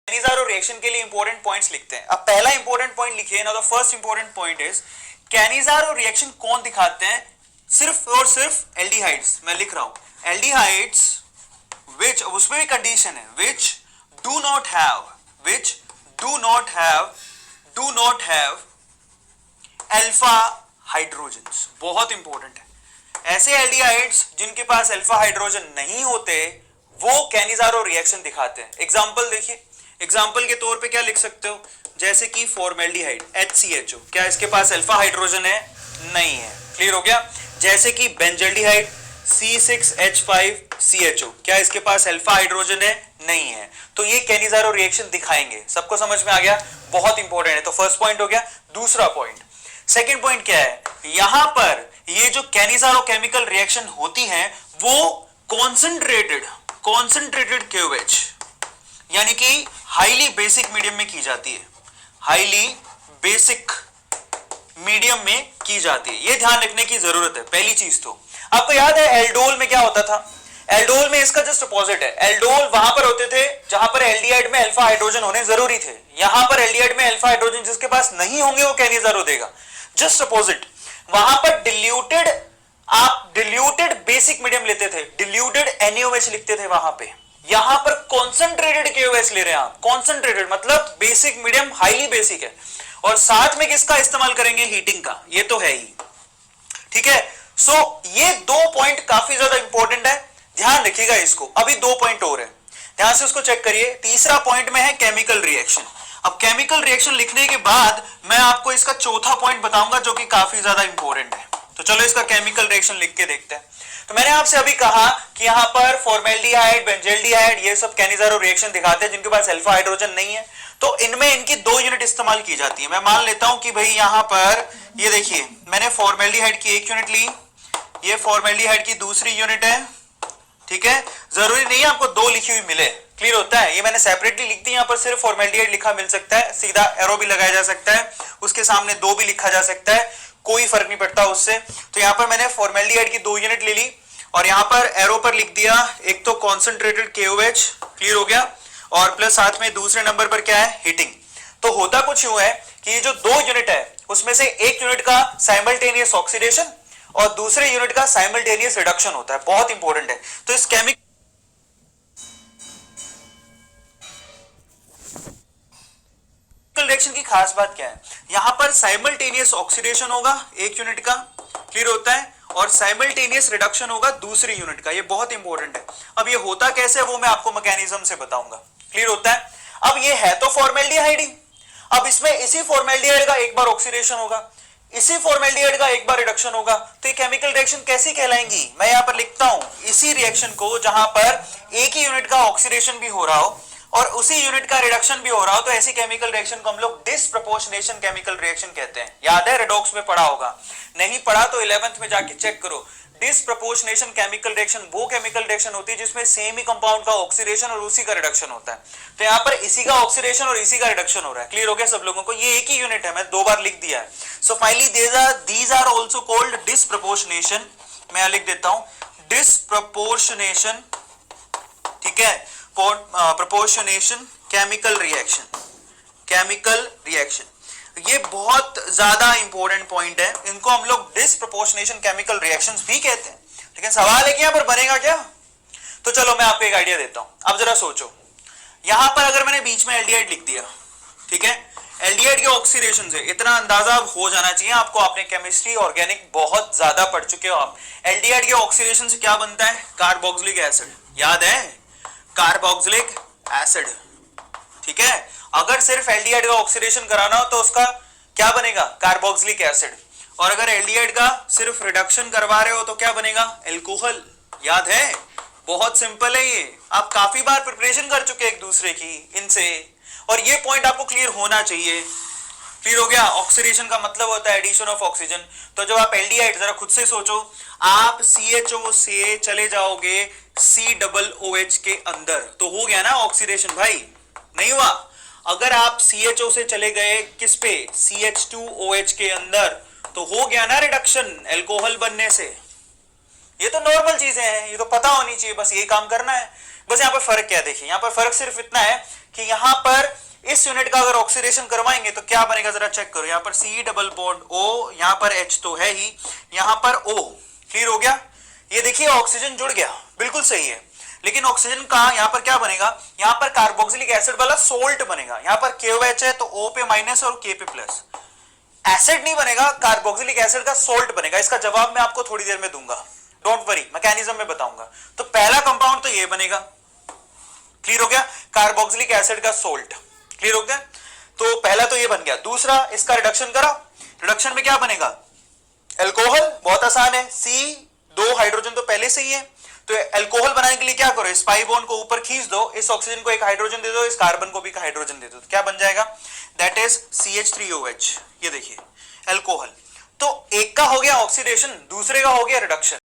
Cannizzaro reaction के लिए important points लिखते हैं। अब पहला इंपॉर्टेंट पॉइंट लिखिए ना, the first important point is Cannizzaro reaction कौन दिखाते हैं? सिर्फ और सिर्फ एल्डिहाइड्स। मैं लिख रहा हूं एल्डिहाइड्स विच, उसमें भी कंडीशन है, which do not have alpha hydrogens. बहुत इंपॉर्टेंट है। ऐसे एल्डिहाइड्स जिनके पास अल्फा हाइड्रोजन नहीं होते वो कैनिज़ारो रिएक्शन दिखाते हैं। एग्जांपल देखिए, एग्जांपल के तौर पे क्या लिख सकते हो, जैसे कि फॉर्मेल्डिहाइड HCHO, क्या इसके पास अल्फा हाइड्रोजन है? नहीं है। क्लियर हो गया? जैसे कि बेंजल्डिहाइड C6H5CHO, क्या इसके पास अल्फा हाइड्रोजन है? नहीं है। तो ये कैनिज़ारो रिएक्शन दिखाएंगे। सबको समझ में आ गया? बहुत इंपॉर्टेंट है। तो फर्स्ट पॉइंट हो गया। दूसरा पॉइंट, सेकेंड पॉइंट क्या है? यहां पर ये जो कैनिज़ारो केमिकल रिएक्शन होती है वो कॉन्सेंट्रेटेड KOH यानी कि हाईली बेसिक मीडियम में की जाती है। हाईली बेसिक मीडियम में की जाती है, ये ध्यान रखने की जरूरत है। पहली चीज तो आपको याद है एल्डोल में क्या होता था? एल्डोल में इसका जस्ट अपोजिट है। एल्डोल वहां पर होते थे जहां पर एल्डिहाइड में अल्फा हाइड्रोजन होने जरूरी थे। यहां पर एल्डिहाइड में अल्फा हाइड्रोजन जिसके पास नहीं होंगे वो कैनिज़ारो देगा। जस्ट अपोजिट, वहां पर आप डिल्यूटेड बेसिक मीडियम लेते थे, डिल्यूटेड NaOH लिखते थे वहां पे। यहां पर कॉन्सेंट्रेटेड KOH ले रहे हैं आप। कॉन्सेंट्रेटेड मतलब बेसिक मीडियम हाईली बेसिक है, और साथ में किसका इस्तेमाल करेंगे? हीटिंग का। ये तो है ही, ठीक है। सो ये दो पॉइंट काफी ज्यादा इंपॉर्टेंट है, ध्यान रखिएगा इसको। अभी दो पॉइंट और है, ध्यान से उसको चेक करिए। तीसरा पॉइंट में है केमिकल रिएक्शन। अब केमिकल रिएक्शन लिखने के बाद मैं आपको इसका चौथा पॉइंट बताऊंगा जो कि काफी ज्यादा इंपॉर्टेंट है। तो चलो इसका केमिकल रिएक्शन लिख के देखते हैं। तो मैंने आपसे अभी कहा कि यहां पर फॉर्मेल्डिहाइड, बेंजल्डिहाइड, ये सब कैनिज़ारो रिएक्शन दिखाते हैं जिनके पास अल्फा हाइड्रोजन नहीं है। तो इनमें इनकी दो यूनिट इस्तेमाल की जाती है। मैं मान लेता हूं कि भाई यहां पर ये देखिए, मैंने फॉर्मेल्डिहाइड की एक यूनिट ली, ये फॉर्मेल्डिहाइड की दूसरी यूनिट है, ठीक है। जरूरी नहीं है आपको दो लिखी हुई मिले, क्लियर होता है। ये मैंने सेपरेटली लिख दी, यहां पर सिर्फ फॉर्मेल्डिहाइड लिखा मिल सकता है, सीधा एरो भी लगाया जा सकता है, उसके सामने दो भी लिखा जा सकता है, कोई फर्क नहीं पड़ता उससे। तो यहां पर मैंने फॉर्मेल्डिहाइड की दो यूनिट ले ली और यहां पर एरो पर लिख दिया एक तो कॉन्सेंट्रेटेड KOH, क्लियर हो गया, और प्लस साथ में दूसरे नंबर पर क्या है? हीटिंग। तो होता कुछ यूं है कि ये जो दो यूनिट है उसमें से एक यूनिट का साइमल्टेनियस ऑक्सीडेशन और दूसरे यूनिट का साइमल्टेनियस रिडक्शन होता है। बहुत इंपॉर्टेंट है। तो इस केमिकल रिएक्शन की खास बात क्या है? यहां पर साइमल्टेनियस ऑक्सीडेशन होगा एक यूनिट का, क्लियर होता है, और साइमल्टेनियस रिडक्शन होगा दूसरी यूनिट का। ये बहुत इंपॉर्टेंट है। अब ये होता कैसे है वो मैं आपको मैकेनिज्म से बताऊंगा, क्लियर होता है। अब ये है तो फॉर्मेल्डिहाइड ही, अब इसमें इसी फॉर्मेल्डिहाइड का एक बार ऑक्सीडेशन होगा, इसी फॉर्मेल्डिहाइड का एक बार रिडक्शन होगा। तो ये केमिकल रिएक्शन कैसी कहलाएंगी? मैं यहां पर लिखता हूं इसी रिएक्शन को जहां पर एक ही यूनिट का ऑक्सीडेशन भी हो रहा हो और उसी यूनिट का रिडक्शन भी हो रहा हो, तो ऐसी केमिकल रिएक्शन को हम लोग डिसप्रपोर्शनेशन केमिकल रिएक्शन कहते हैं। याद है, रेडॉक्स में पढ़ा होगा, नहीं पढ़ा तो 11th में जाके चेक करो। डिसप्रपोर्शनेशन केमिकल रिएक्शन वो केमिकल रिएक्शन होती है जिसमें सेम ही कंपाउंड का ऑक्सीडेशन और उसी का रिडक्शन होता है। तो यहाँ पर इसी का ऑक्सीडेशन और इसी का रिडक्शन हो रहा है। क्लियर हो गया सब लोगों को? ये एक ही यूनिट है, मैं दो बार लिख दिया है। So finally these are also called disproportionation. मैं लिख देता हूं डिसप्रपोर्शनेशन, ठीक है, proportionation chemical reaction. Chemical reaction ये बहुत ज्यादा इंपॉर्टेंट पॉइंट है, इनको हम लोग डिसप्रपोर्शनेशन केमिकल रिएक्शंस भी कहते हैं। लेकिन सवाल है कि यहां पर बनेगा क्या? तो चलो मैं आपको एक आइडिया देता हूं। अब जरा सोचो, यहां पर अगर मैंने बीच में एल्डिहाइड लिख दिया, ठीक है, एल्डिहाइड के ऑक्सीडेशन से इतना अंदाजा हो जाना चाहिए आपको, आपने केमिस्ट्री ऑर्गेनिक बहुत ज्यादा पढ़ चुके हो आप। एल्डिहाइड के ऑक्सीडेशन से क्या बनता है? Carboxylic acid. याद है? कार्बोक्सिलिक एसिड, ठीक है। अगर सिर्फ एल्डिहाइड का ऑक्सीडेशन कराना हो तो उसका क्या बनेगा? Carboxylic acid. और अगर एल्डिहाइड का सिर्फ रिडक्शन करवा रहे हो तो क्या बनेगा? एल्कोहल। याद है? बहुत सिंपल है ये, आप काफी बार प्रिपरेशन कर चुके एक दूसरे की इनसे, और ये पॉइंट आपको क्लियर होना चाहिए। क्लियर हो गया? ऑक्सीडेशन का मतलब होता है एडिशन ऑफ ऑक्सीजन। तो जब आप एल्डिहाइड, जरा खुद से सोचो, आप CHO से चले जाओगे COOH के अंदर तो हो गया ना ऑक्सीडेशन भाई? नहीं हुआ? अगर आप CHO से चले गए किस पे? CH2OH के अंदर तो हो गया ना रिडक्शन एल्कोहल बनने से। ये तो नॉर्मल चीजें हैं, ये तो पता होनी चाहिए, बस ये काम करना है। बस यहाँ पर फर्क क्या है, देखिए यहाँ पर फर्क सिर्फ इतना है कि यहाँ पर इस यूनिट का अगर ऑक्सीडेशन करवाएंगे तो क्या बनेगा, जरा चेक करो। यहाँ पर C डबल बॉन्ड O, यहाँ पर H तो है ही, यहाँ पर O। क्लियर हो गया? ये देखिए ऑक्सीजन जुड़ गया, बिल्कुल सही है। लेकिन ऑक्सीजन का यहाँ पर क्या बनेगा, यहाँ पर कार्बोक्सिलिक एसिड वाला सोल्ट बनेगा। यहाँ पर KOH है तो O पे माइनस और K पे प्लस। एसिड नहीं बनेगा, कार्बोक्सिलिक एसिड का सोल्ट बनेगा। इसका जवाब मैं आपको थोड़ी देर में दूंगा, डोंट वरी, मैकेनिज्म में बताऊंगा। तो पहला कंपाउंड तो ये बनेगा। क्लियर हो गया? कार्बोक्सिलिक एसिड का सोल्ट। क्लियर हो गया? तो पहला तो ये बन गया। दूसरा, इसका रिडक्शन करा, रिडक्शन में क्या बनेगा, अल्कोहल। बहुत आसान है, C 2 हाइड्रोजन तो पहले से ही है, तो अल्कोहल बनाने के लिए क्या करो, इस पाई बॉन्ड को ऊपर खींच दो, इस ऑक्सीजन को एक हाइड्रोजन दे दो, इस कार्बन को भी एक हाइड्रोजन दे दो, तो क्या बन जाएगा, दैट इज CH3OH। ये देखिए अल्कोहल। तो एक का हो गया ऑक्सीडेशन, दूसरे का हो गया रिडक्शन।